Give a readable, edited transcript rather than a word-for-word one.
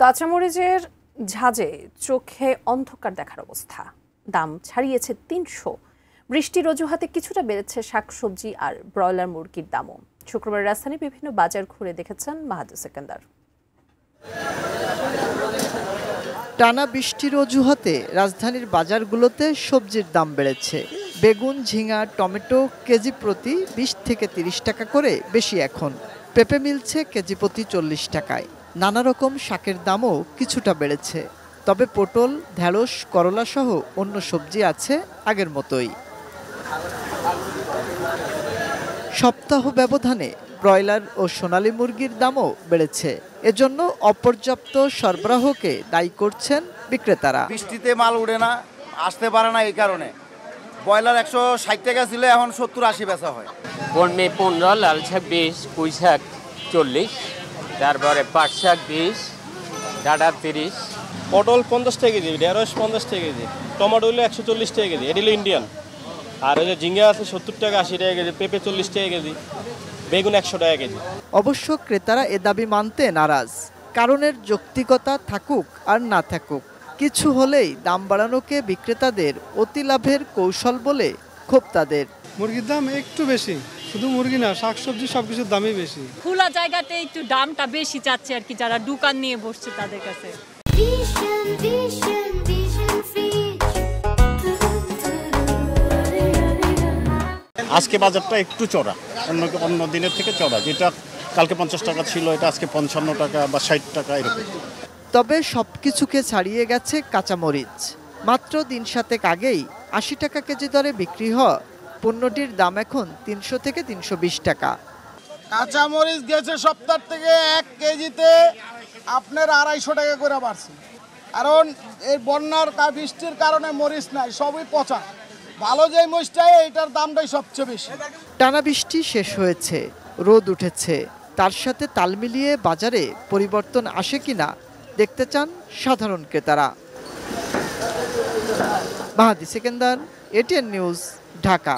কাঁচামরিচের ঝাঁজে চোখে অন্ধকার দেখার অবস্থা। দাম ছাড়িয়েছে ৩০০। বৃষ্টির অজুহাতে কিছুটা বেড়েছে শাকসবজি আর ব্রয়লার মুরগির দামও। শুক্রবার রাজধানীর বিভিন্ন বাজার ঘুরে দেখেছেন মাহাদি সেকেন্দার। টানা বৃষ্টির অজুহাতে রাজধানীর বাজারগুলোতে সবজির দাম বেড়েছে। বেগুন, ঝিঙা, টমেটো কেজি প্রতি ২০ থেকে ৩০ টাকা করে বেশি এখন। পেঁপে মিলছে কেজি প্রতি ৪০ টাকায়। নানা রকম শাকের দামও কিছুটা বেড়েছে। তবে পটল, ঢেঁড়স, করলা সহ অন্য সবজি আছে আগের মতোই। সপ্তাহ ব্যবধানে ব্রয়লার ও সোনালী মুরগির দামও বেড়েছে। এজন্য অপর্যাপ্ত সরবরাহকে দায়ী করছেন বিক্রেতারা। বৃষ্টিতে মাল উঠে না, আসতে পারে না, এই কারণে ব্রয়লার ১৬০ টাকা ছিল, এখন ৭০-৮০ বেচা হয়। কলমি ১৫, লাল শাক ২০, পুঁই শাক ৪০, তারপরে পাট শাক ২০, ডাঁটা ৩০। পটল ৫০ টাকা কেজি, ঢেঁড়স ৫০ টাকা কেজি, টমেটো হলো ১৪০ টাকা কেজি, এটি হলো ইন্ডিয়ান। আর ওই যে ঝিঙ্গা আছে ৭০ টাকা ৮০ টাকা কেজি, পেঁপে ৪০ টাকা কেজি, বেগুন ১০০ টাকা কেজি। অবশ্য ক্রেতারা এ দাবি মানতে নারাজ। কারণের যৌক্তিকতা থাকুক আর না থাকুক, কিছু হলেই দাম বাড়ানোকে বিক্রেতাদের অতি লাভের কৌশল বলে ক্ষোভ তাদের। মুরগির দাম একটু বেশি, শুধু মুরগি না, শাকসবজি সবকিছুর দামই বেশি। খোলা জায়গাতে একটু দামটা বেশি চাচ্ছে আর কি, যারা দোকান নিয়ে বসছে তাদের কাছে। আজকে বাজারটা একটু চড়া, অন্য দিনের থেকে চড়া। যেটা কালকে ৫০ টাকা ছিল, এটা আজকে ৫৫ টাকা বা ৬০ টাকা এরকম। তবে সবকিছুকে ছাড়িয়ে গেছে কাঁচামরিচ। মাত্র দিন ৭ আগেই ৮০ টাকা কেজি দরে বিক্রি হওয়া পণ্যটির দাম এখন ৩০০ থেকে ৩২০ টাকা। কাঁচামরিচ গেছে সপ্তাহ থেকে ১ কেজিতে আপনার ২৫০ টাকা করে বাড়ছে। কারণ এই বন্যার বৃষ্টির কারণে মরিচ নাই, সবই পচা। ভালো যে মরিচটাই, এইটার দামটাই সবচেয়ে বেশি। টানা বৃষ্টি শেষ হয়েছে, রোদ উঠেছে। তার সাথে তাল মিলিয়ে বাজারে পরিবর্তন আসে কিনা দেখতে চান সাধারণ ক্রেতারা। মাহাদি সেকেন্দার, এটিএন নিউজ, ঢাকা।